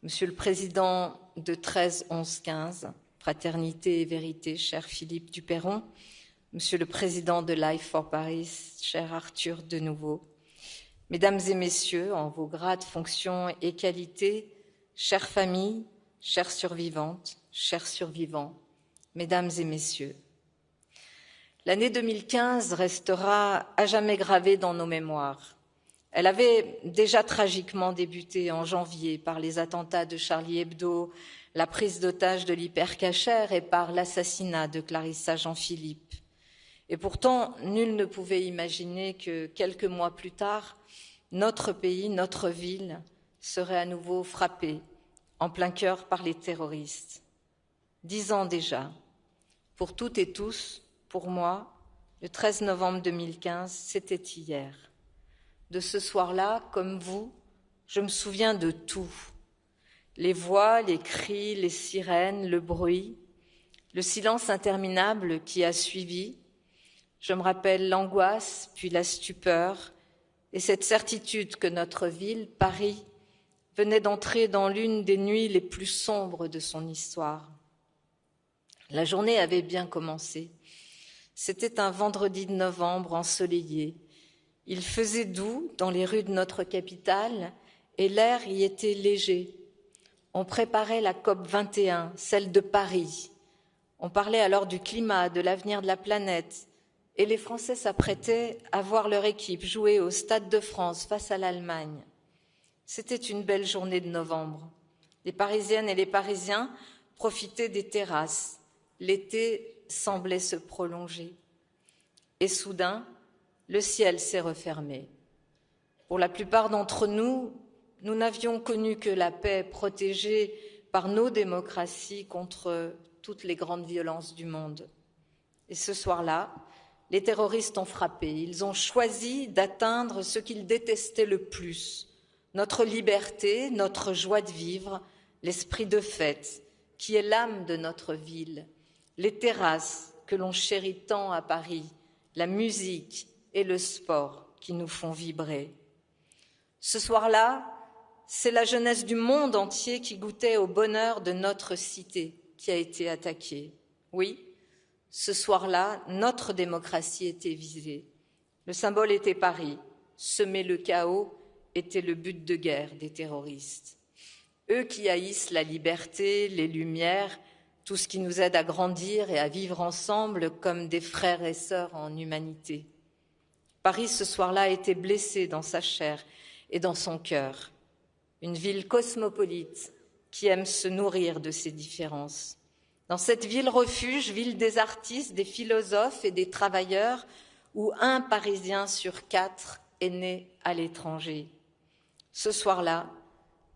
Monsieur le Président de 13-11-15, Fraternité et Vérité, cher Philippe Duperron, Monsieur le Président de Life for Paris, cher Arthur Denouveau, Mesdames et Messieurs, en vos grades, fonctions et qualités, chères familles, chères survivantes, chers survivants, Mesdames et Messieurs, l'année 2015 restera à jamais gravée dans nos mémoires. Elle avait déjà tragiquement débuté en janvier par les attentats de Charlie Hebdo, la prise d'otage de l'Hypercacher et par l'assassinat de Clarissa Jean-Philippe. Et pourtant, nul ne pouvait imaginer que quelques mois plus tard, notre pays, notre ville, serait à nouveau frappée en plein cœur par les terroristes. 10 ans déjà. Pour toutes et tous, pour moi, le 13 novembre 2015, c'était hier. De ce soir-là, comme vous, je me souviens de tout. Les voix, les cris, les sirènes, le bruit, le silence interminable qui a suivi. Je me rappelle l'angoisse, puis la stupeur, et cette certitude que notre ville, Paris, venait d'entrer dans l'une des nuits les plus sombres de son histoire. La journée avait bien commencé. C'était un vendredi de novembre ensoleillé. Il faisait doux dans les rues de notre capitale et l'air y était léger. On préparait la COP 21, celle de Paris. On parlait alors du climat, de l'avenir de la planète. Et les Français s'apprêtaient à voir leur équipe jouer au Stade de France face à l'Allemagne. C'était une belle journée de novembre. Les Parisiennes et les Parisiens profitaient des terrasses. L'été semblait se prolonger. Et soudain, le ciel s'est refermé. Pour la plupart d'entre nous, nous n'avions connu que la paix protégée par nos démocraties contre toutes les grandes violences du monde. Et ce soir-là, les terroristes ont frappé. Ils ont choisi d'atteindre ce qu'ils détestaient le plus, notre liberté, notre joie de vivre, l'esprit de fête, qui est l'âme de notre ville, les terrasses que l'on chérit tant à Paris, la musique et le sport qui nous font vibrer. Ce soir-là, c'est la jeunesse du monde entier qui goûtait au bonheur de notre cité qui a été attaquée. Oui, ce soir-là, notre démocratie était visée. Le symbole était Paris. Semer le chaos était le but de guerre des terroristes. Eux qui haïssent la liberté, les lumières, tout ce qui nous aide à grandir et à vivre ensemble comme des frères et sœurs en humanité. Paris, ce soir-là, était blessé dans sa chair et dans son cœur. Une ville cosmopolite qui aime se nourrir de ses différences. Dans cette ville refuge, ville des artistes, des philosophes et des travailleurs, où un Parisien sur 4 est né à l'étranger. Ce soir-là,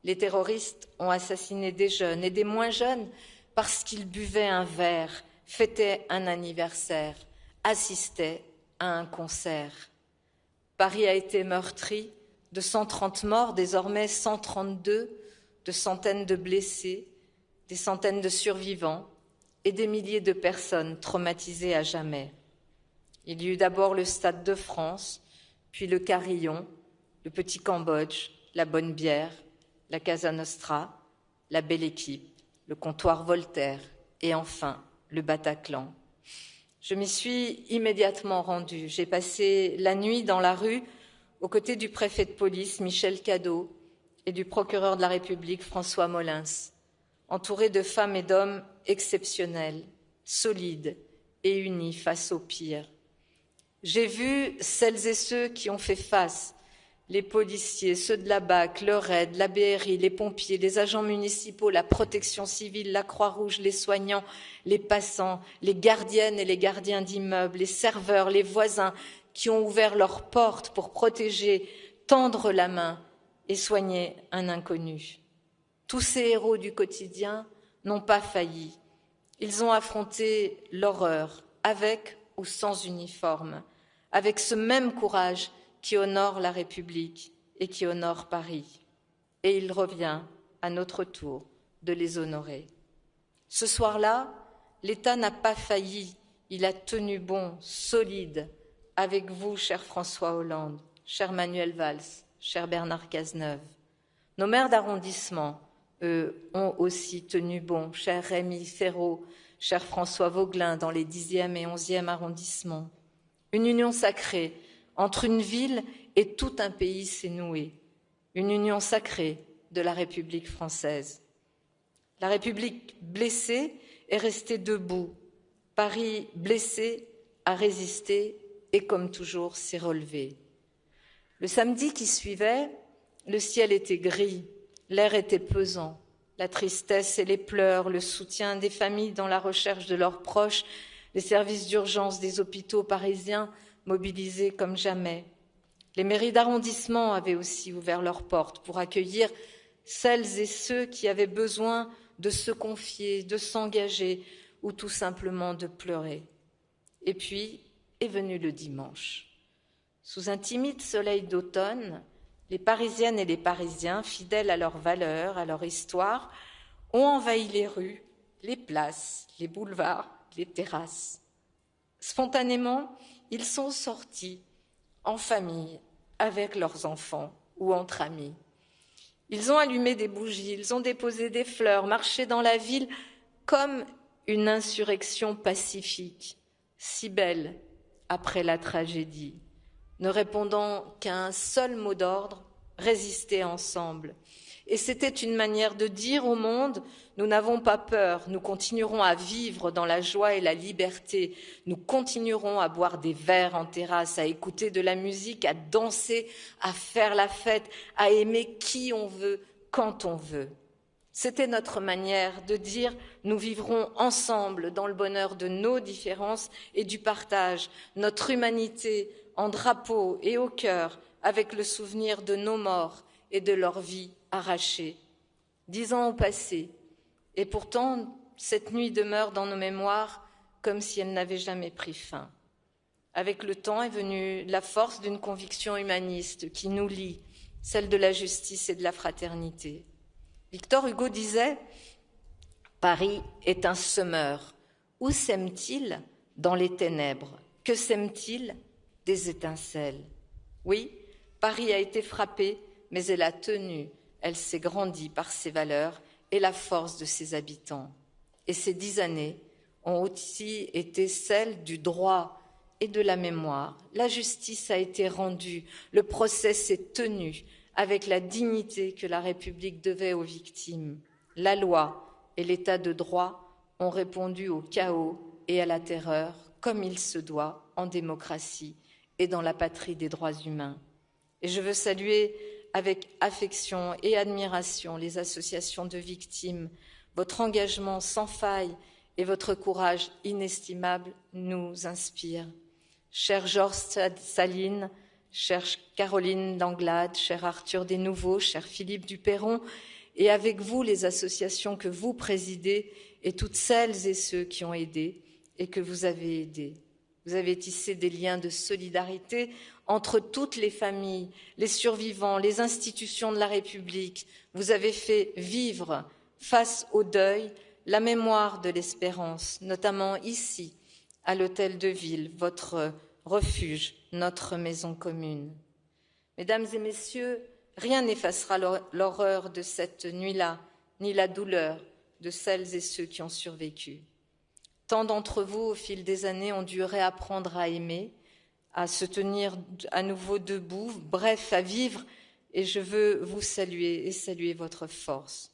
les terroristes ont assassiné des jeunes et des moins jeunes parce qu'ils buvaient un verre, fêtaient un anniversaire, assistaient à un concert. Paris a été meurtri de 130 morts, désormais 132, de centaines de blessés, des centaines de survivants et des milliers de personnes traumatisées à jamais. Il y eut d'abord le Stade de France, puis le Carillon, le Petit Cambodge, la Bonne Bière, la Casa Nostra, la Belle Équipe, le comptoir Voltaire et enfin le Bataclan. Je m'y suis immédiatement rendue. J'ai passé la nuit dans la rue aux côtés du préfet de police Michel Cadot et du procureur de la République François Molins, entourée de femmes et d'hommes exceptionnels, solides et unis face au pire. J'ai vu celles et ceux qui ont fait face, les policiers, ceux de la BAC, le RAID, la BRI, les pompiers, les agents municipaux, la protection civile, la Croix-Rouge, les soignants, les passants, les gardiennes et les gardiens d'immeubles, les serveurs, les voisins qui ont ouvert leurs portes pour protéger, tendre la main et soigner un inconnu. Tous ces héros du quotidien n'ont pas failli. Ils ont affronté l'horreur, avec ou sans uniforme, avec ce même courage qui honore la République et qui honore Paris. Et il revient à notre tour de les honorer. Ce soir-là, l'État n'a pas failli, il a tenu bon, solide, avec vous, cher François Hollande, cher Manuel Valls, cher Bernard Cazeneuve. Nos maires d'arrondissement, ont aussi tenu bon, cher Rémi Ferraud, cher François Vaugelin, dans les 10e et 11e arrondissements. Une union sacrée entre une ville et tout un pays s'est nouée, une union sacrée de la République française. La République blessée est restée debout. Paris blessé a résisté et, comme toujours, s'est relevé. Le samedi qui suivait, le ciel était gris, l'air était pesant. La tristesse et les pleurs, le soutien des familles dans la recherche de leurs proches, les services d'urgence des hôpitaux parisiens mobilisés comme jamais. Les mairies d'arrondissement avaient aussi ouvert leurs portes pour accueillir celles et ceux qui avaient besoin de se confier, de s'engager ou tout simplement de pleurer. Et puis est venu le dimanche. Sous un timide soleil d'automne, les Parisiennes et les Parisiens, fidèles à leurs valeurs, à leur histoire, ont envahi les rues, les places, les boulevards, les terrasses. Spontanément, ils sont sortis en famille, avec leurs enfants ou entre amis. Ils ont allumé des bougies, ils ont déposé des fleurs, marché dans la ville comme une insurrection pacifique, si belle après la tragédie, ne répondant qu'à un seul mot d'ordre, résister ensemble. Et c'était une manière de dire au monde, nous n'avons pas peur, nous continuerons à vivre dans la joie et la liberté, nous continuerons à boire des verres en terrasse, à écouter de la musique, à danser, à faire la fête, à aimer qui on veut, quand on veut. C'était notre manière de dire nous vivrons ensemble dans le bonheur de nos différences et du partage, notre humanité en drapeau et au cœur, avec le souvenir de nos morts et de leur vie arrachée. 10 ans ont passé, et pourtant cette nuit demeure dans nos mémoires comme si elle n'avait jamais pris fin. Avec le temps est venue la force d'une conviction humaniste qui nous lie, celle de la justice et de la fraternité. Victor Hugo disait « Paris est un semeur. Où sème-t-il? Dans les ténèbres. Que sème-t-il? Des étincelles. » Oui, Paris a été frappée, mais elle a tenu, elle s'est grandie par ses valeurs et la force de ses habitants. Et ces 10 années ont aussi été celles du droit et de la mémoire. La justice a été rendue, le procès s'est tenu avec la dignité que la République devait aux victimes. La loi et l'état de droit ont répondu au chaos et à la terreur comme il se doit en démocratie et dans la patrie des droits humains. Et je veux saluer avec affection et admiration les associations de victimes. Votre engagement sans faille et votre courage inestimable nous inspirent. Cher Georges Saline, chère Caroline Danglade, cher Arthur Desnouveaux, cher Philippe Duperron, et avec vous les associations que vous présidez et toutes celles et ceux qui ont aidé et que vous avez aidés. Vous avez tissé des liens de solidarité entre toutes les familles, les survivants, les institutions de la République. Vous avez fait vivre, face au deuil, la mémoire de l'espérance, notamment ici, à l'Hôtel de Ville, votre refuge, notre maison commune. Mesdames et messieurs, rien n'effacera l'horreur de cette nuit-là, ni la douleur de celles et ceux qui ont survécu. Tant d'entre vous, au fil des années, ont dû réapprendre à aimer, à se tenir à nouveau debout, bref, à vivre, et je veux vous saluer et saluer votre force.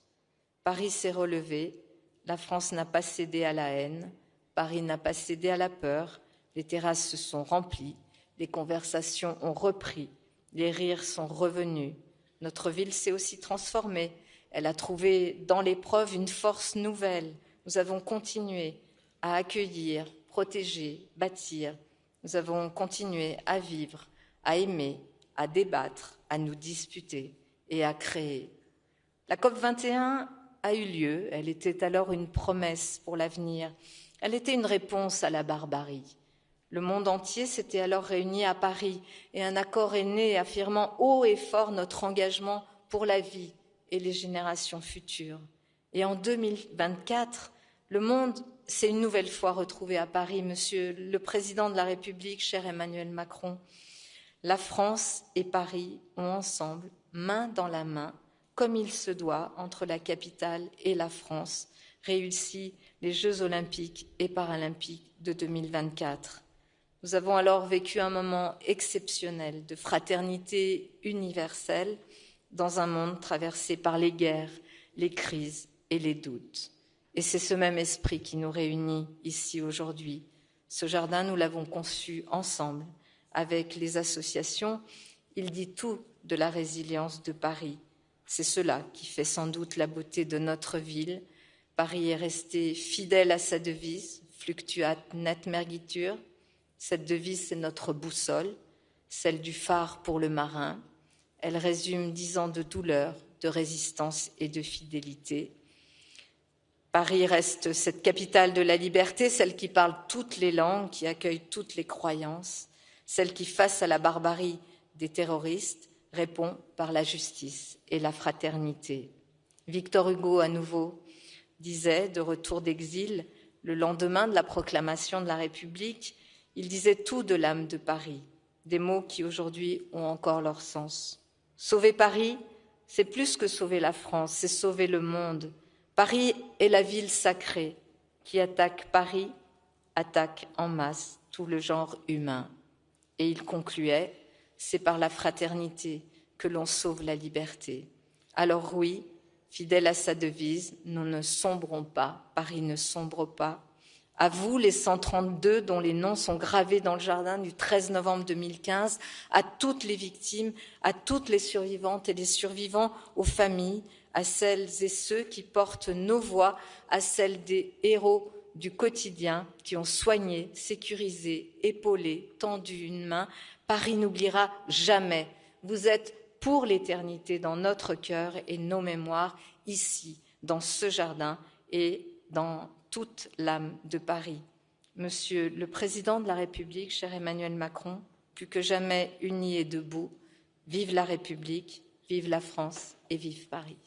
Paris s'est relevé, la France n'a pas cédé à la haine, Paris n'a pas cédé à la peur, les terrasses se sont remplies, les conversations ont repris, les rires sont revenus. Notre ville s'est aussi transformée, elle a trouvé dans l'épreuve une force nouvelle. Nous avons continué à accueillir, protéger, bâtir. Nous avons continué à vivre, à aimer, à débattre, à nous disputer et à créer. La COP21 a eu lieu, elle était alors une promesse pour l'avenir, elle était une réponse à la barbarie. Le monde entier s'était alors réuni à Paris et un accord est né affirmant haut et fort notre engagement pour la vie et les générations futures. Et en 2024, le monde s'est une nouvelle fois retrouvé à Paris. Monsieur le Président de la République, cher Emmanuel Macron, la France et Paris ont ensemble, main dans la main, comme il se doit, entre la capitale et la France, réussit les Jeux olympiques et paralympiques de 2024. Nous avons alors vécu un moment exceptionnel de fraternité universelle dans un monde traversé par les guerres, les crises et les doutes. Et c'est ce même esprit qui nous réunit ici aujourd'hui. Ce jardin, nous l'avons conçu ensemble avec les associations. Il dit tout de la résilience de Paris. C'est cela qui fait sans doute la beauté de notre ville. Paris est resté fidèle à sa devise, fluctuat net mergitur. Cette devise, c'est notre boussole, celle du phare pour le marin. Elle résume 10 ans de douleur, de résistance et de fidélité. Paris reste cette capitale de la liberté, celle qui parle toutes les langues, qui accueille toutes les croyances, celle qui, face à la barbarie des terroristes, répond par la justice et la fraternité. Victor Hugo, à nouveau, disait, de retour d'exil, le lendemain de la proclamation de la République, il disait tout de l'âme de Paris, des mots qui aujourd'hui ont encore leur sens. Sauver Paris, c'est plus que sauver la France, c'est sauver le monde. Paris est la ville sacrée qui attaque Paris, attaque en masse tout le genre humain. Et il concluait, c'est par la fraternité que l'on sauve la liberté. Alors oui, fidèle à sa devise, nous ne sombrons pas, Paris ne sombre pas. À vous, les 132 dont les noms sont gravés dans le jardin du 13 novembre 2015, à toutes les victimes, à toutes les survivantes et les survivants, aux familles, à celles et ceux qui portent nos voix, à celles des héros du quotidien qui ont soigné, sécurisé, épaulé, tendu une main. Paris n'oubliera jamais. Vous êtes pour l'éternité dans notre cœur et nos mémoires, ici, dans ce jardin et dans toute l'âme de Paris. Monsieur le Président de la République, cher Emmanuel Macron, plus que jamais unis et debout, vive la République, vive la France et vive Paris.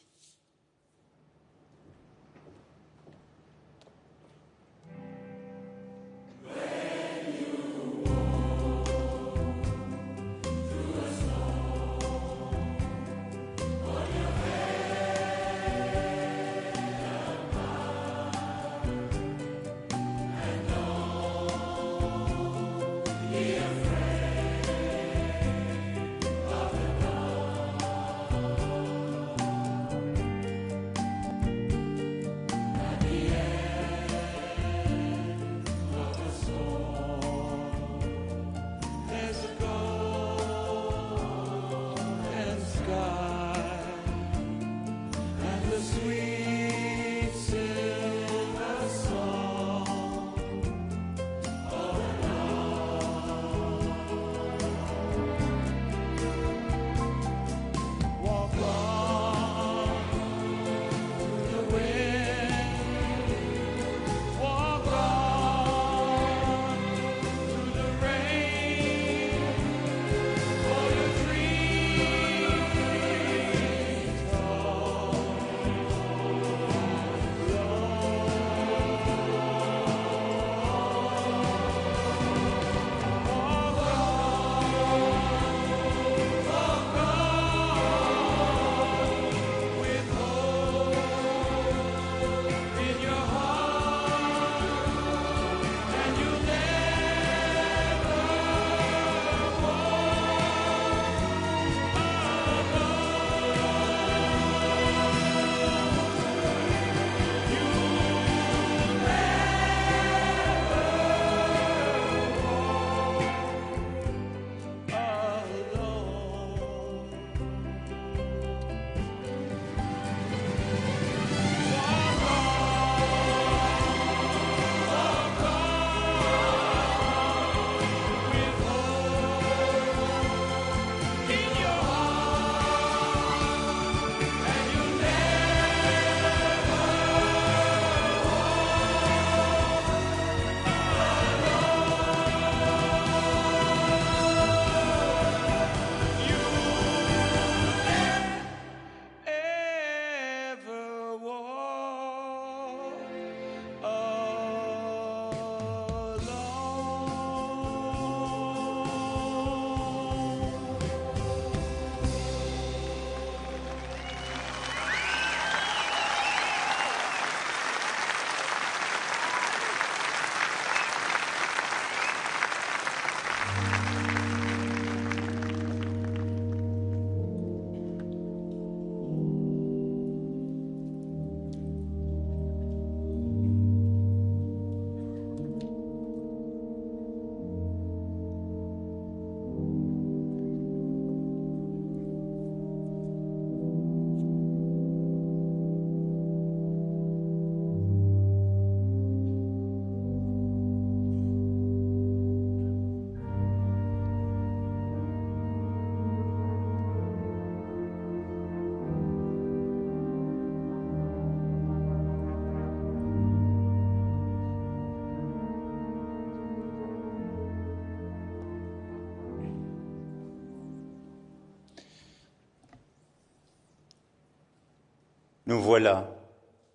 Nous voilà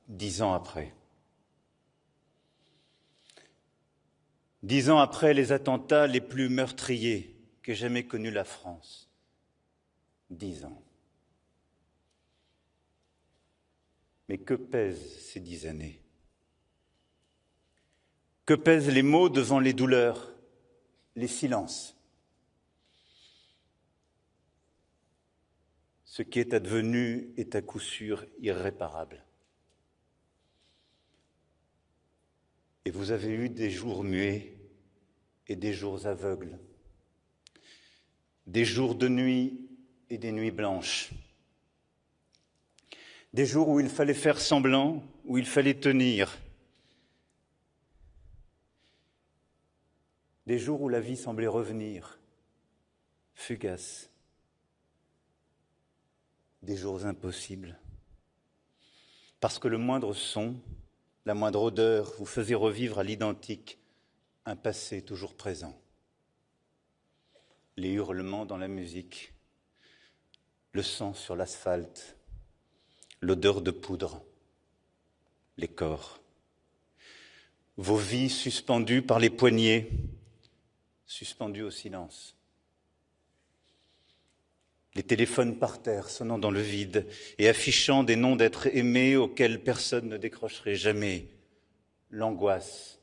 10 ans après. 10 ans après les attentats les plus meurtriers qu'ait jamais connus la France. 10 ans. Mais que pèsent ces 10 années? Que pèsent les mots devant les douleurs, les silences? Ce qui est advenu est à coup sûr irréparable. Et vous avez eu des jours muets et des jours aveugles, des jours de nuit et des nuits blanches, des jours où il fallait faire semblant, où il fallait tenir, des jours où la vie semblait revenir, fugace, des jours impossibles, parce que le moindre son, la moindre odeur vous faisait revivre à l'identique un passé toujours présent. Les hurlements dans la musique, le sang sur l'asphalte, l'odeur de poudre, les corps. Vos vies suspendues par les poignets, suspendues au silence. Les téléphones par terre sonnant dans le vide et affichant des noms d'êtres aimés auxquels personne ne décrocherait jamais. L'angoisse,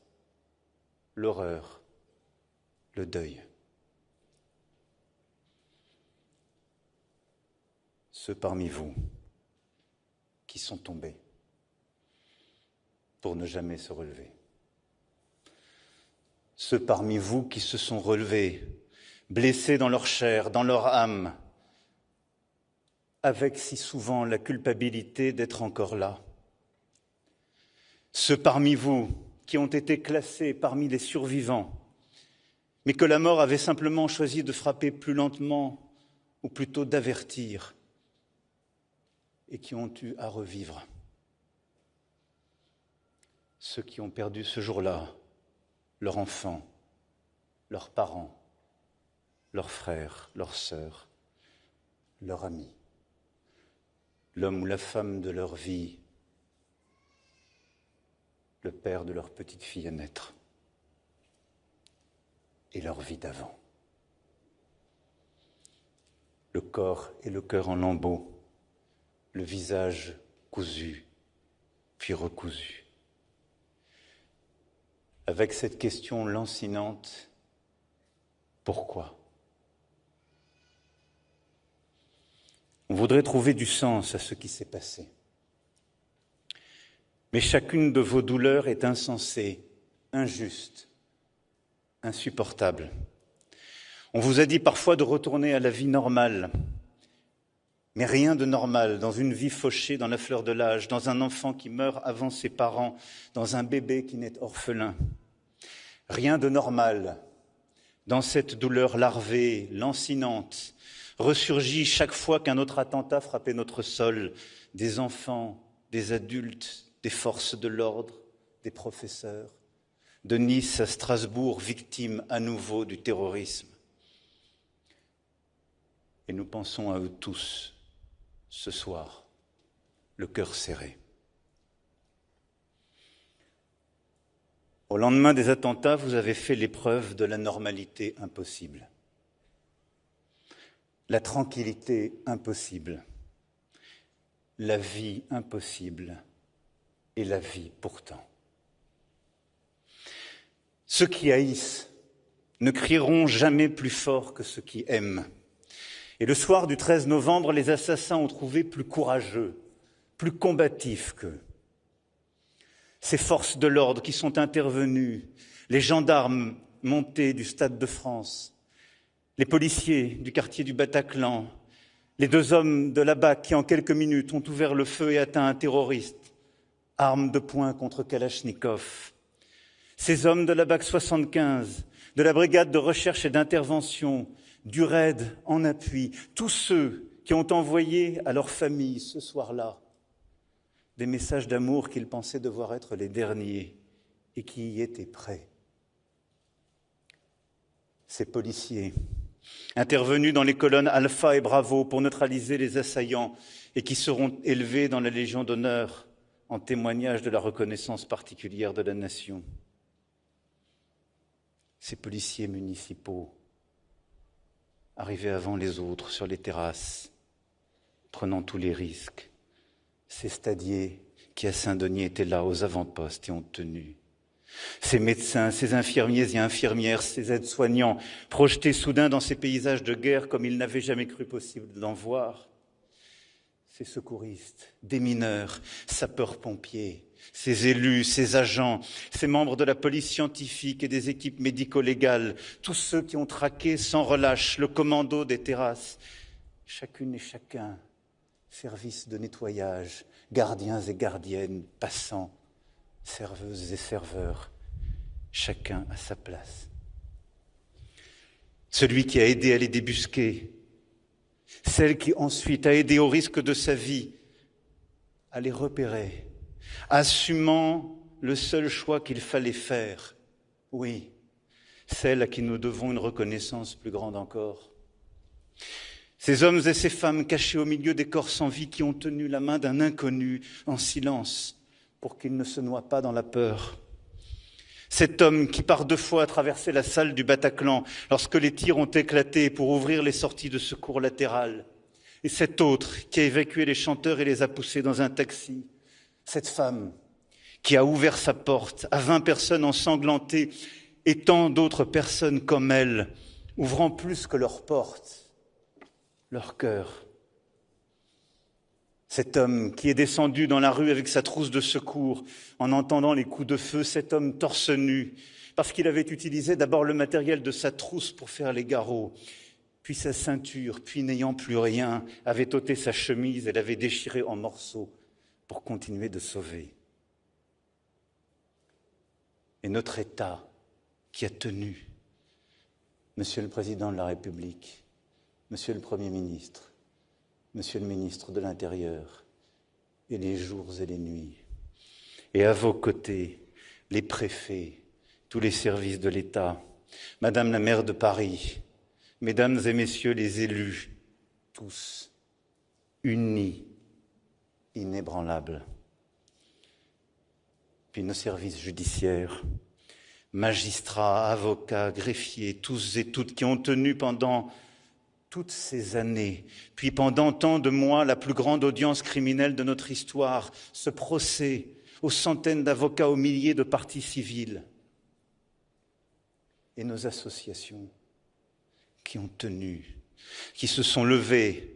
l'horreur, le deuil. Ceux parmi vous qui sont tombés pour ne jamais se relever. Ceux parmi vous qui se sont relevés, blessés dans leur chair, dans leur âme, avec si souvent la culpabilité d'être encore là. Ceux parmi vous qui ont été classés parmi les survivants, mais que la mort avait simplement choisi de frapper plus lentement, ou plutôt d'avertir, et qui ont eu à revivre. Ceux qui ont perdu ce jour-là leurs enfants, leurs parents, leurs frères, leurs sœurs, leurs amis, l'homme ou la femme de leur vie, le père de leur petite fille à naître, et leur vie d'avant. Le corps et le cœur en lambeaux, le visage cousu, puis recousu. Avec cette question lancinante, pourquoi? On voudrait trouver du sens à ce qui s'est passé. Mais chacune de vos douleurs est insensée, injuste, insupportable. On vous a dit parfois de retourner à la vie normale, mais rien de normal dans une vie fauchée dans la fleur de l'âge, dans un enfant qui meurt avant ses parents, dans un bébé qui naît orphelin. Rien de normal dans cette douleur larvée, lancinante, ressurgit chaque fois qu'un autre attentat frappait notre sol, des enfants, des adultes, des forces de l'ordre, des professeurs, de Nice à Strasbourg, victimes à nouveau du terrorisme. Et nous pensons à eux tous, ce soir, le cœur serré. Au lendemain des attentats, vous avez fait l'épreuve de la normalité impossible. La tranquillité impossible, la vie impossible et la vie pourtant. Ceux qui haïssent ne crieront jamais plus fort que ceux qui aiment. Et le soir du 13 novembre, les assassins ont trouvé plus courageux, plus combatifs qu'eux. Ces forces de l'ordre qui sont intervenues, les gendarmes montés du Stade de France, les policiers du quartier du Bataclan, les 2 hommes de la BAC qui en quelques minutes ont ouvert le feu et atteint un terroriste, arme de poing contre Kalachnikov. Ces hommes de la BAC 75, de la brigade de recherche et d'intervention, du RAID en appui, tous ceux qui ont envoyé à leurs familles ce soir-là des messages d'amour qu'ils pensaient devoir être les derniers et qui y étaient prêts. Ces policiers intervenus dans les colonnes Alpha et Bravo pour neutraliser les assaillants et qui seront élevés dans la Légion d'honneur en témoignage de la reconnaissance particulière de la nation. Ces policiers municipaux arrivés avant les autres sur les terrasses, prenant tous les risques. Ces stadiers qui à Saint-Denis étaient là aux avant-postes et ont tenu. Ces médecins, ces infirmiers et infirmières, ces aides-soignants, projetés soudain dans ces paysages de guerre comme ils n'avaient jamais cru possible d'en voir. Ces secouristes, des mineurs, sapeurs-pompiers, ces élus, ces agents, ces membres de la police scientifique et des équipes médico-légales, tous ceux qui ont traqué sans relâche le commando des terrasses, chacune et chacun, services de nettoyage, gardiens et gardiennes, passants, serveuses et serveurs, chacun à sa place. Celui qui a aidé à les débusquer, celle qui ensuite a aidé au risque de sa vie à les repérer, assumant le seul choix qu'il fallait faire, oui, celle à qui nous devons une reconnaissance plus grande encore. Ces hommes et ces femmes cachés au milieu des corps sans vie qui ont tenu la main d'un inconnu en silence pour qu'il ne se noie pas dans la peur. Cet homme qui par 2 fois a traversé la salle du Bataclan lorsque les tirs ont éclaté pour ouvrir les sorties de secours latérales. Et cet autre qui a évacué les chanteurs et les a poussés dans un taxi. Cette femme qui a ouvert sa porte à 20 personnes ensanglantées et tant d'autres personnes comme elle, ouvrant plus que leur porte, leur cœur. Cet homme qui est descendu dans la rue avec sa trousse de secours en entendant les coups de feu, cet homme torse nu, parce qu'il avait utilisé d'abord le matériel de sa trousse pour faire les garrots, puis sa ceinture, puis n'ayant plus rien, avait ôté sa chemise et l'avait déchirée en morceaux pour continuer de sauver. Et notre État qui a tenu, Monsieur le Président de la République, Monsieur le Premier ministre, Monsieur le ministre de l'Intérieur, et les jours et les nuits. Et à vos côtés, les préfets, tous les services de l'État, Madame la maire de Paris, Mesdames et Messieurs les élus, tous unis, inébranlables. Puis nos services judiciaires, magistrats, avocats, greffiers, tous et toutes qui ont tenu pendant toutes ces années, puis pendant tant de mois, la plus grande audience criminelle de notre histoire, ce procès aux centaines d'avocats, aux milliers de parties civiles, et nos associations qui ont tenu, qui se sont levées,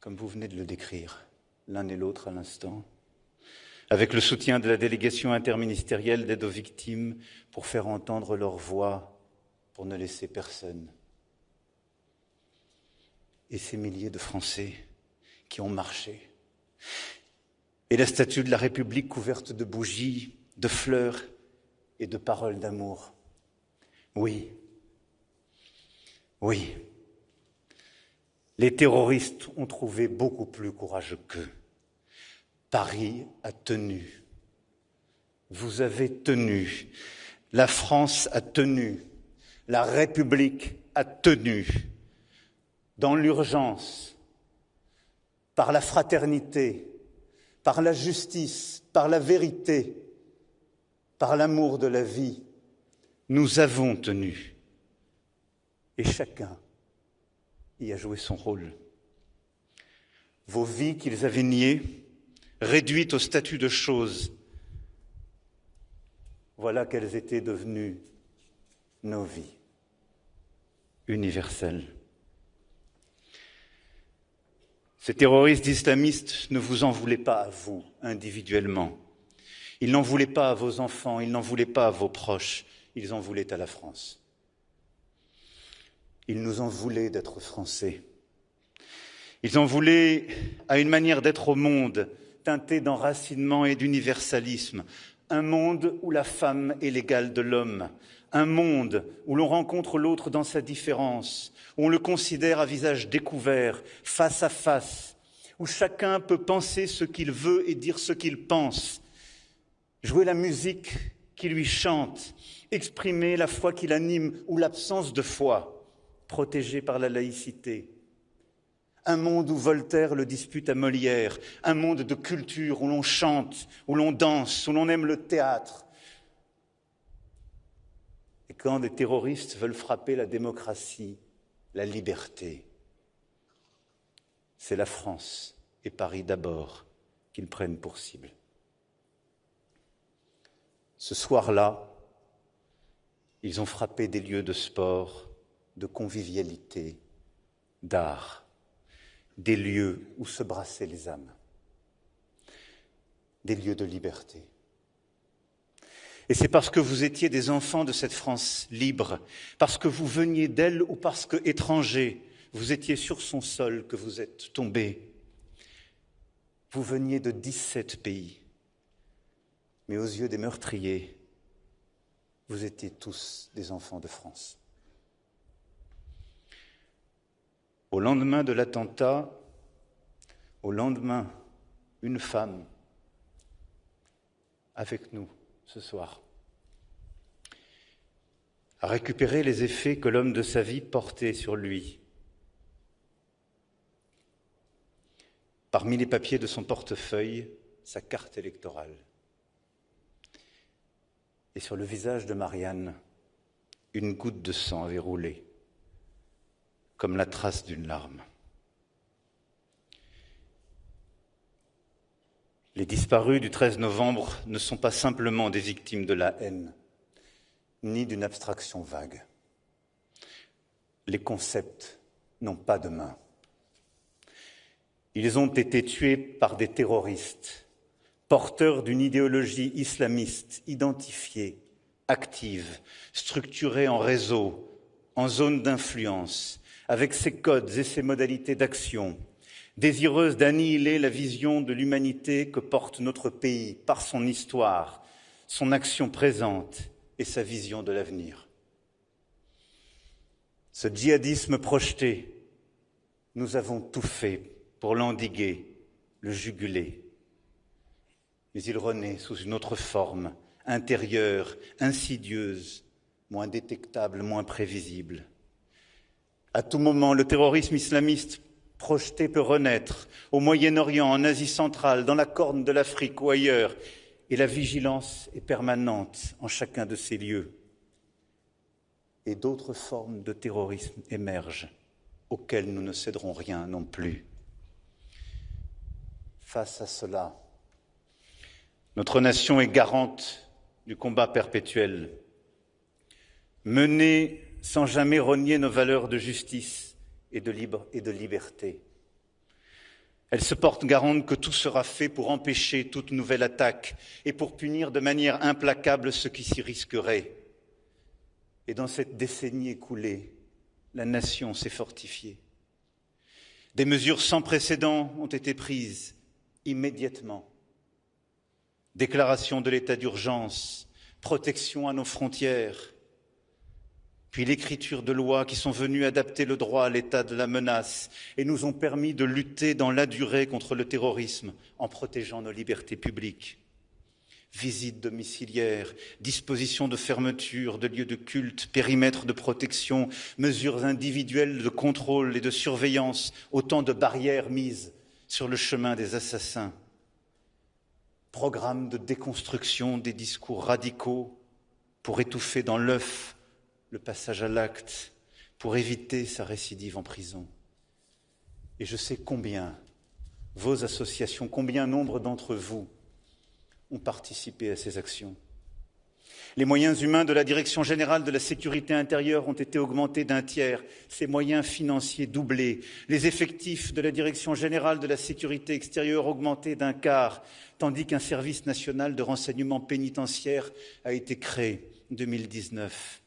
comme vous venez de le décrire, l'un et l'autre à l'instant, avec le soutien de la délégation interministérielle d'aide aux victimes pour faire entendre leur voix, pour ne laisser personne. Et ces milliers de Français qui ont marché. Et la statue de la République couverte de bougies, de fleurs et de paroles d'amour. Oui, oui, les terroristes ont trouvé beaucoup plus courageux qu'eux. Paris a tenu. Vous avez tenu. La France a tenu. La République a tenu. Dans l'urgence, par la fraternité, par la justice, par la vérité, par l'amour de la vie, nous avons tenu. Et chacun y a joué son rôle. Vos vies qu'ils avaient niées, réduites au statut de choses, voilà qu'elles étaient devenues nos vies universelles. Ces terroristes islamistes ne vous en voulaient pas à vous, individuellement. Ils n'en voulaient pas à vos enfants, ils n'en voulaient pas à vos proches, ils en voulaient à la France. Ils nous en voulaient d'être Français. Ils en voulaient à une manière d'être au monde, teintée d'enracinement et d'universalisme. Un monde où la femme est l'égale de l'homme. Un monde où l'on rencontre l'autre dans sa différence, où on le considère à visage découvert, face à face, où chacun peut penser ce qu'il veut et dire ce qu'il pense, jouer la musique qui lui chante, exprimer la foi qui l'anime ou l'absence de foi, protégée par la laïcité. Un monde où Voltaire le dispute à Molière, un monde de culture où l'on chante, où l'on danse, où l'on aime le théâtre. Et quand des terroristes veulent frapper la démocratie, la liberté, c'est la France et Paris d'abord qu'ils prennent pour cible. Ce soir-là, ils ont frappé des lieux de sport, de convivialité, d'art, des lieux où se brassaient les âmes, des lieux de liberté. Et c'est parce que vous étiez des enfants de cette France libre, parce que vous veniez d'elle ou parce que, étrangers, vous étiez sur son sol que vous êtes tombés. Vous veniez de 17 pays, mais aux yeux des meurtriers, vous étiez tous des enfants de France. Au lendemain de l'attentat, une femme avec nous ce soir a récupéré les effets que l'homme de sa vie portait sur lui. Parmi les papiers de son portefeuille, sa carte électorale. Et sur le visage de Marianne, une goutte de sang avait roulé, comme la trace d'une larme. Les disparus du 13 novembre ne sont pas simplement des victimes de la haine, ni d'une abstraction vague. Les concepts n'ont pas de main. Ils ont été tués par des terroristes, porteurs d'une idéologie islamiste identifiée, active, structurée en réseau, en zone d'influence, avec ses codes et ses modalités d'action, désireuse d'annihiler la vision de l'humanité que porte notre pays par son histoire, son action présente et sa vision de l'avenir. Ce djihadisme projeté, nous avons tout fait pour l'endiguer, le juguler. Mais il renaît sous une autre forme, intérieure, insidieuse, moins détectable, moins prévisible. À tout moment, le terrorisme islamiste projeté peut renaître, au Moyen-Orient, en Asie centrale, dans la Corne de l'Afrique ou ailleurs, et la vigilance est permanente en chacun de ces lieux. Et d'autres formes de terrorisme émergent, auxquelles nous ne céderons rien non plus. Face à cela, notre nation est garante du combat perpétuel, menée sans jamais renier nos valeurs de justice et de liberté. Elle se porte garante que tout sera fait pour empêcher toute nouvelle attaque et pour punir de manière implacable ceux qui s'y risqueraient. Et dans cette décennie écoulée, la nation s'est fortifiée. Des mesures sans précédent ont été prises immédiatement. Déclaration de l'état d'urgence, protection à nos frontières, puis l'écriture de lois qui sont venues adapter le droit à l'état de la menace et nous ont permis de lutter dans la durée contre le terrorisme en protégeant nos libertés publiques. Visites domiciliaires, dispositions de fermeture de lieux de culte, périmètres de protection, mesures individuelles de contrôle et de surveillance, autant de barrières mises sur le chemin des assassins. Programme de déconstruction des discours radicaux pour étouffer dans l'œuf le passage à l'acte, pour éviter sa récidive en prison. Et je sais combien vos associations, combien nombre d'entre vous ont participé à ces actions. Les moyens humains de la Direction générale de la sécurité intérieure ont été augmentés d'un tiers, ses moyens financiers doublés, les effectifs de la Direction générale de la sécurité extérieure augmentés d'un quart, tandis qu'un service national de renseignement pénitentiaire a été créé en 2019.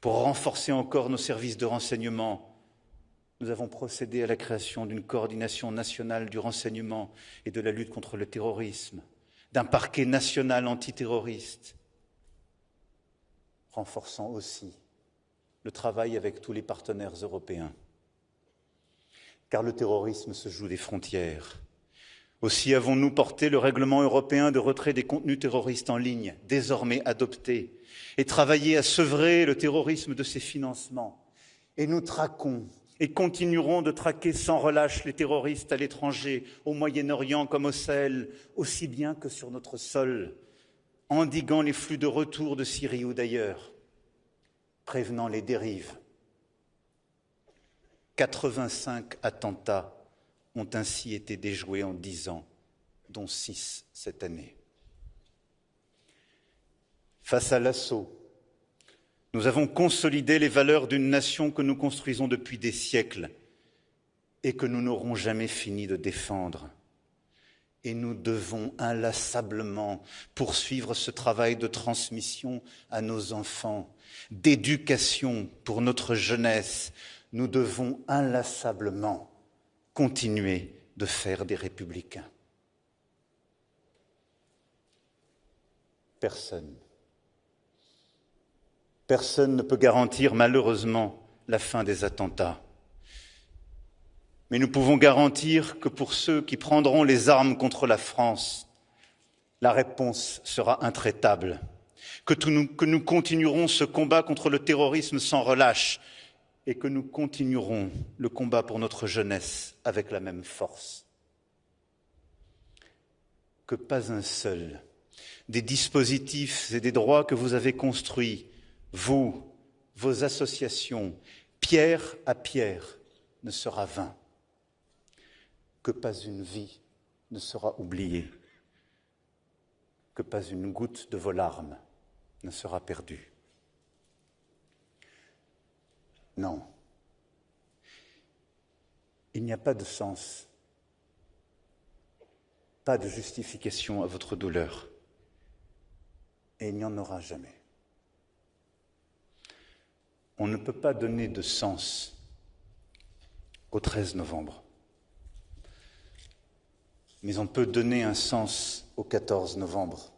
Pour renforcer encore nos services de renseignement, nous avons procédé à la création d'une coordination nationale du renseignement et de la lutte contre le terrorisme, d'un parquet national antiterroriste, renforçant aussi le travail avec tous les partenaires européens. Car le terrorisme se joue des frontières. Aussi avons-nous porté le règlement européen de retrait des contenus terroristes en ligne, désormais adopté, et travaillé à sevrer le terrorisme de ses financements. Et nous traquons et continuerons de traquer sans relâche les terroristes à l'étranger, au Moyen-Orient comme au Sahel, aussi bien que sur notre sol, endiguant les flux de retour de Syrie ou d'ailleurs, prévenant les dérives. 85 attentats ont ainsi été déjoués en 10 ans, dont 6 cette année. Face à l'assaut, nous avons consolidé les valeurs d'une nation que nous construisons depuis des siècles et que nous n'aurons jamais fini de défendre. Et nous devons inlassablement poursuivre ce travail de transmission à nos enfants, d'éducation pour notre jeunesse. Nous devons inlassablement continuer de faire des républicains. Personne ne peut garantir malheureusement la fin des attentats. Mais nous pouvons garantir que pour ceux qui prendront les armes contre la France, la réponse sera intraitable, que nous continuerons ce combat contre le terrorisme sans relâche et que nous continuerons le combat pour notre jeunesse avec la même force. Que pas un seul des dispositifs et des droits que vous avez construits, vous, vos associations, pierre à pierre, ne sera vain. Que pas une vie ne sera oubliée. Que pas une goutte de vos larmes ne sera perdue. Non. Il n'y a pas de sens, pas de justification à votre douleur. Et il n'y en aura jamais. On ne peut pas donner de sens au 13 novembre. Mais on peut donner un sens au 14 novembre,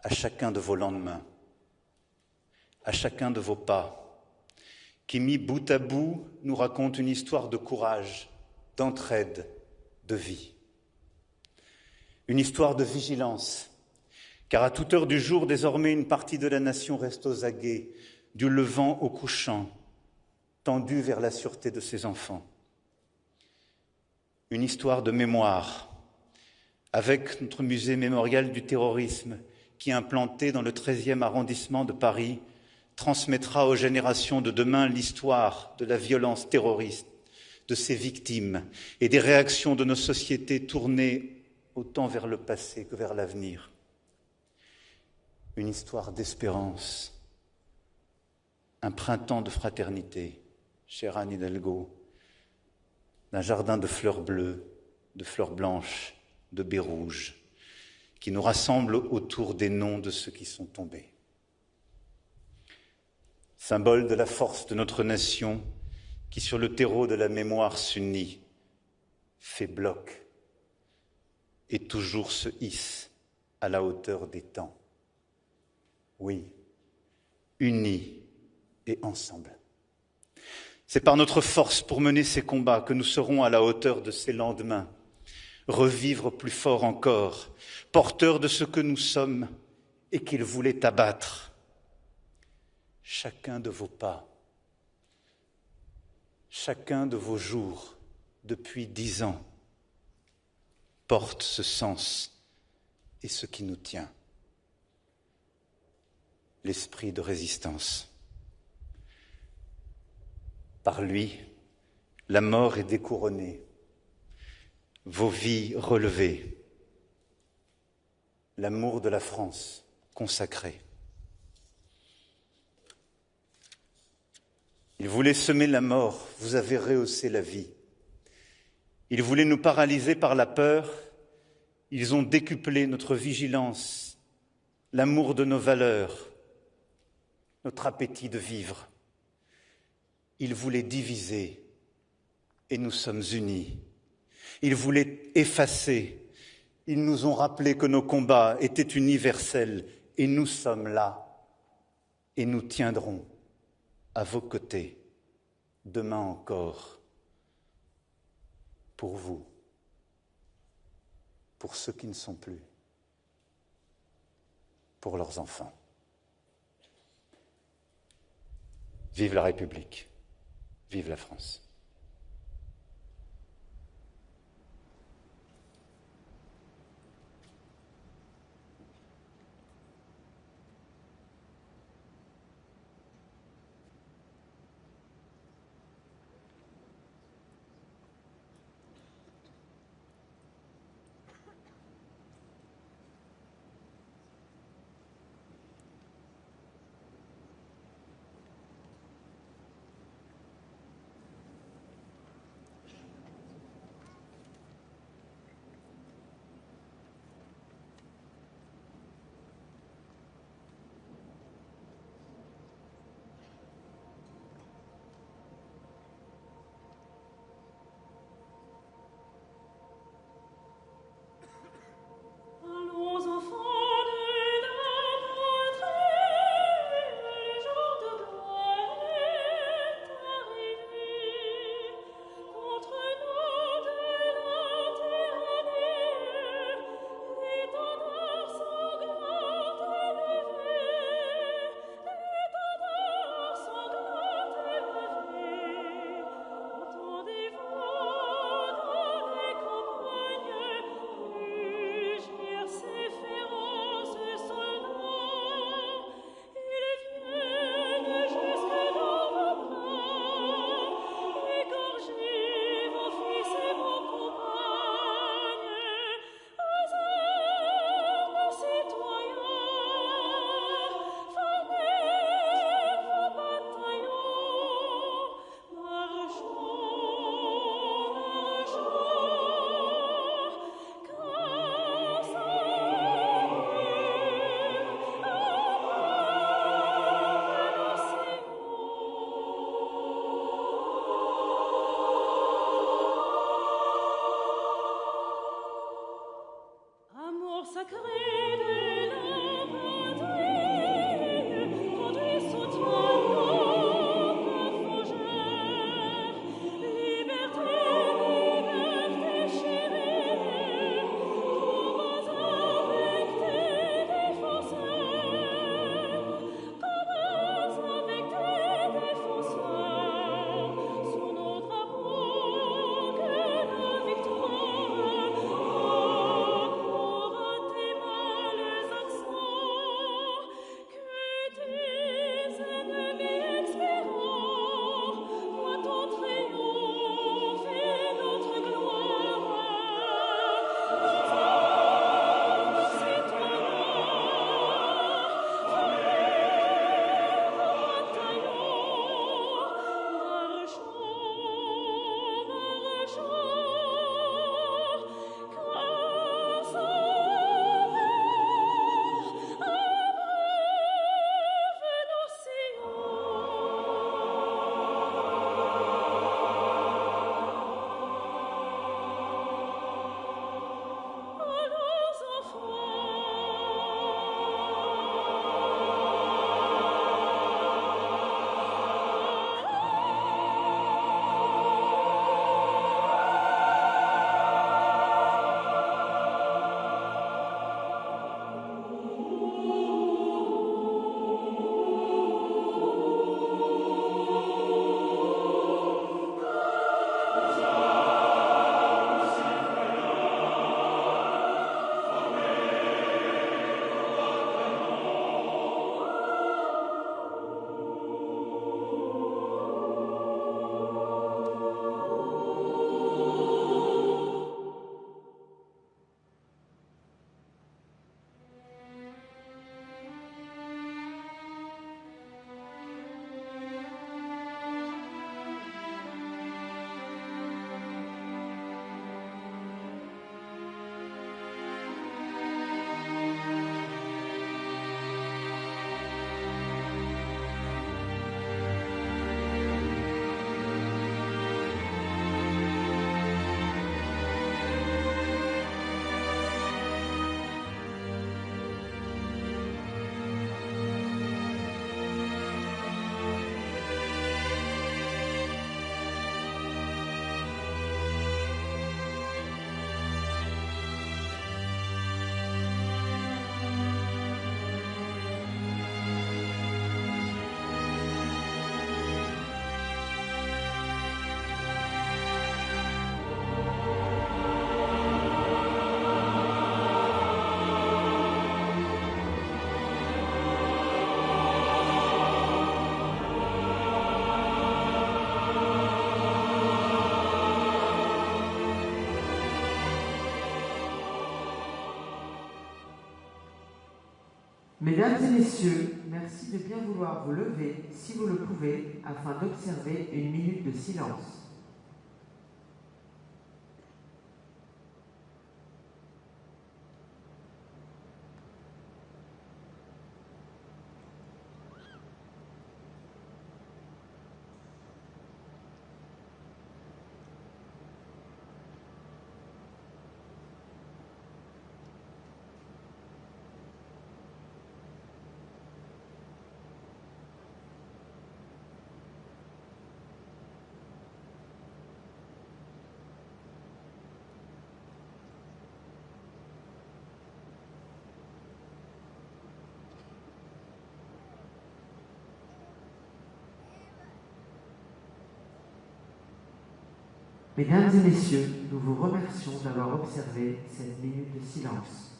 à chacun de vos lendemains, à chacun de vos pas, qui, mis bout à bout, nous raconte une histoire de courage, d'entraide, de vie. Une histoire de vigilance, car à toute heure du jour, désormais, une partie de la nation reste aux aguets, du levant au couchant, tendue vers la sûreté de ses enfants. Une histoire de mémoire, avec notre musée mémorial du terrorisme, qui, implanté dans le 13e arrondissement de Paris, transmettra aux générations de demain l'histoire de la violence terroriste, de ses victimes et des réactions de nos sociétés tournées autant vers le passé que vers l'avenir. Une histoire d'espérance, un printemps de fraternité, chère Anne Hidalgo, d'un jardin de fleurs bleues, de fleurs blanches, de baies rouges, qui nous rassemble autour des noms de ceux qui sont tombés. Symbole de la force de notre nation, qui sur le terreau de la mémoire s'unit, fait bloc et toujours se hisse à la hauteur des temps. Oui, unis et ensemble. C'est par notre force pour mener ces combats que nous serons à la hauteur de ces lendemains, revivre plus fort encore, porteurs de ce que nous sommes et qu'ils voulaient abattre. Chacun de vos pas, chacun de vos jours, depuis 10 ans, porte ce sens et ce qui nous tient. L'esprit de résistance. Par lui, la mort est découronnée, vos vies relevées, l'amour de la France consacré. Il voulait semer la mort, vous avez rehaussé la vie. Il voulait nous paralyser par la peur, ils ont décuplé notre vigilance, l'amour de nos valeurs, notre appétit de vivre. Il voulait diviser et nous sommes unis. Il voulait effacer. Ils nous ont rappelé que nos combats étaient universels et nous sommes là et nous tiendrons à vos côtés, demain encore, pour vous. pour ceux qui ne sont plus, pour leurs enfants. Vive la République, vive la France. Mesdames et messieurs, merci de bien vouloir vous lever, si vous le pouvez, afin d'observer une minute de silence. Mesdames et messieurs, nous vous remercions d'avoir observé cette minute de silence.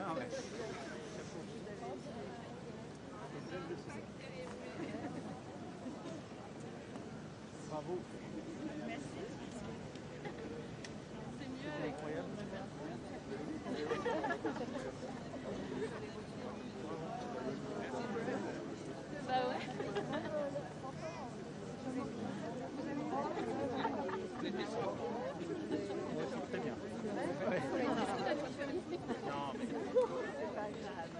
Non, mais... Bravo. Merci. C'est mieux. C'est incroyable. Bah ouais. Très bien. Ouais. Non, mais... C'est pas grave.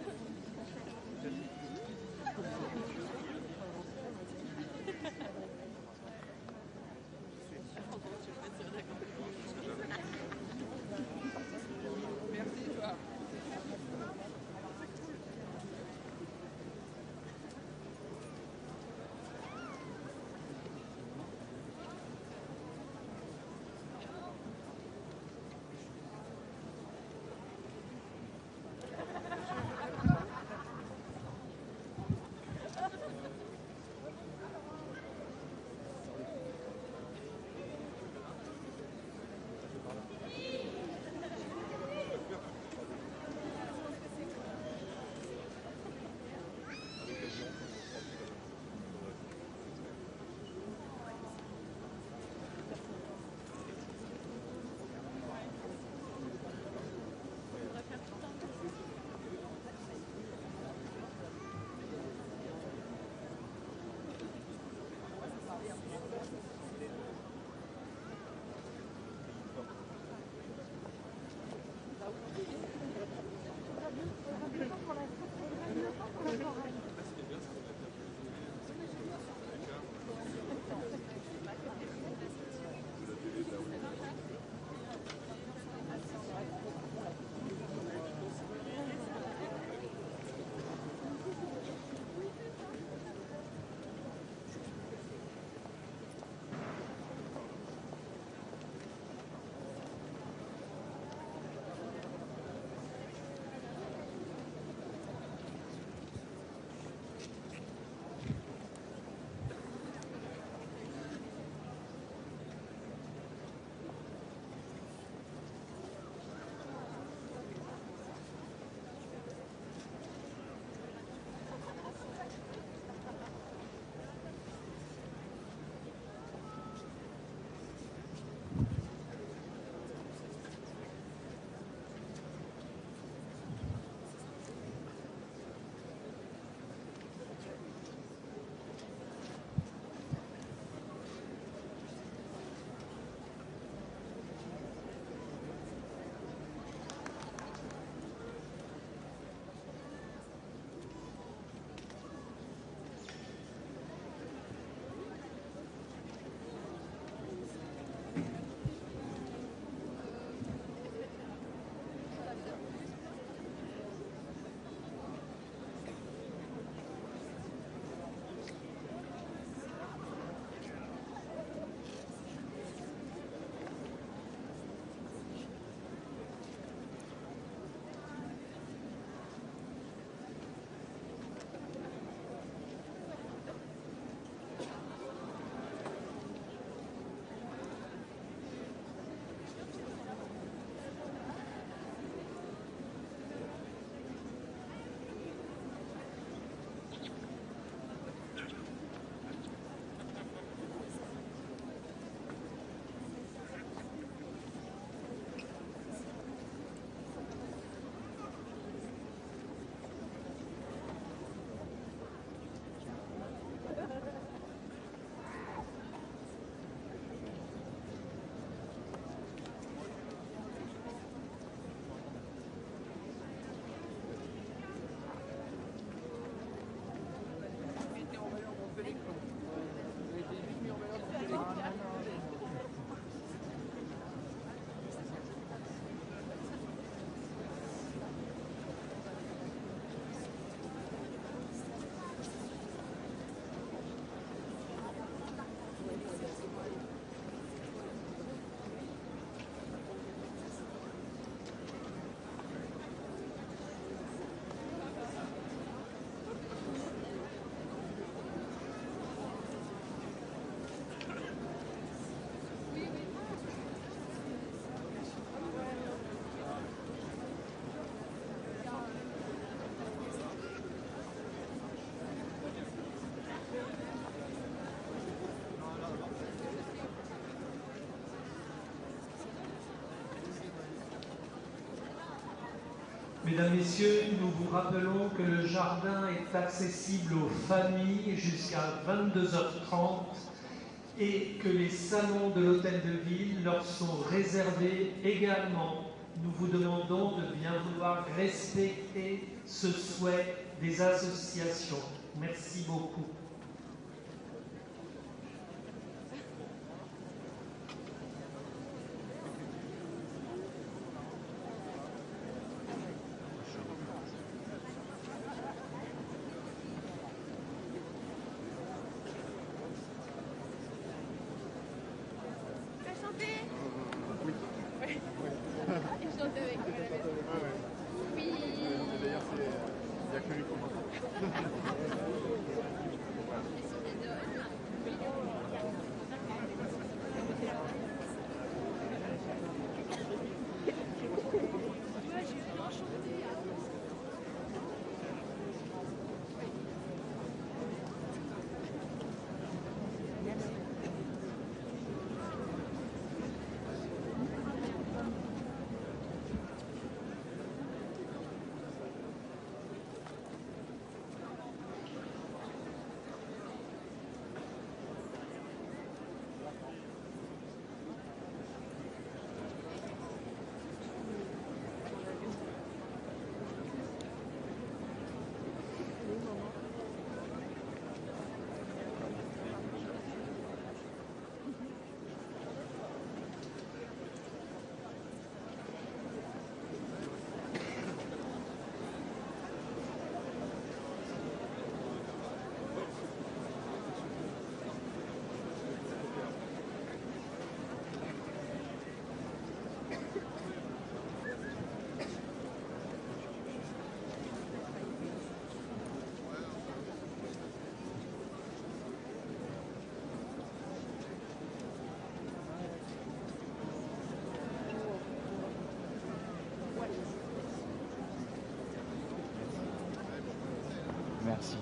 Mesdames, Messieurs, nous vous rappelons que le jardin est accessible aux familles jusqu'à 22h30 et que les salons de l'Hôtel de Ville leur sont réservés également. Nous vous demandons de bien vouloir respecter ce souhait des associations. Merci beaucoup. Merci.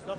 Est-ce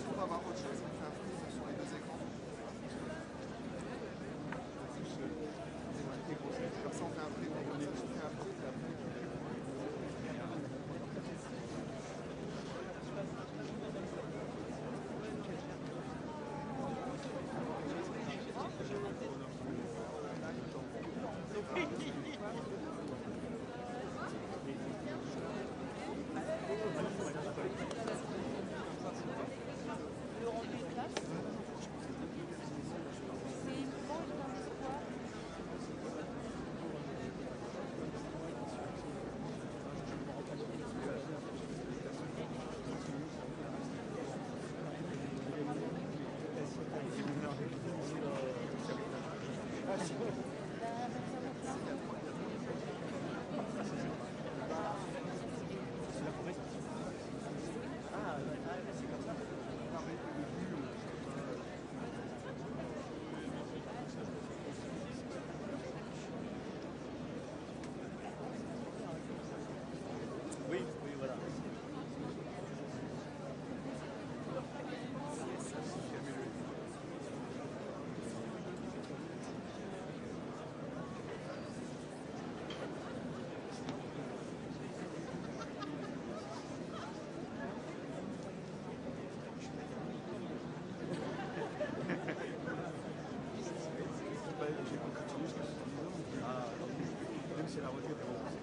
qu'on peut avoir autre chose qui fait un flou sur les deux écrans? Comme ça on fait un flou, comme ça je fais un flou et après... Oui, voilà. Même si la retraite est remboursée.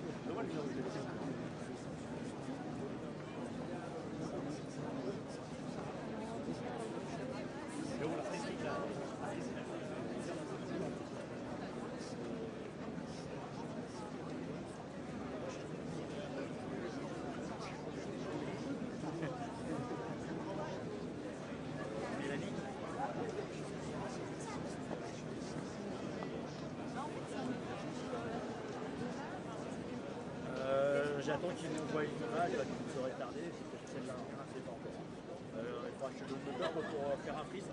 J'attends qu'il m'envoie une image qui serait tardée, c'est peut-être celle-là, c'est pas encore. Il faudra que je donne le beurre pour faire un frise.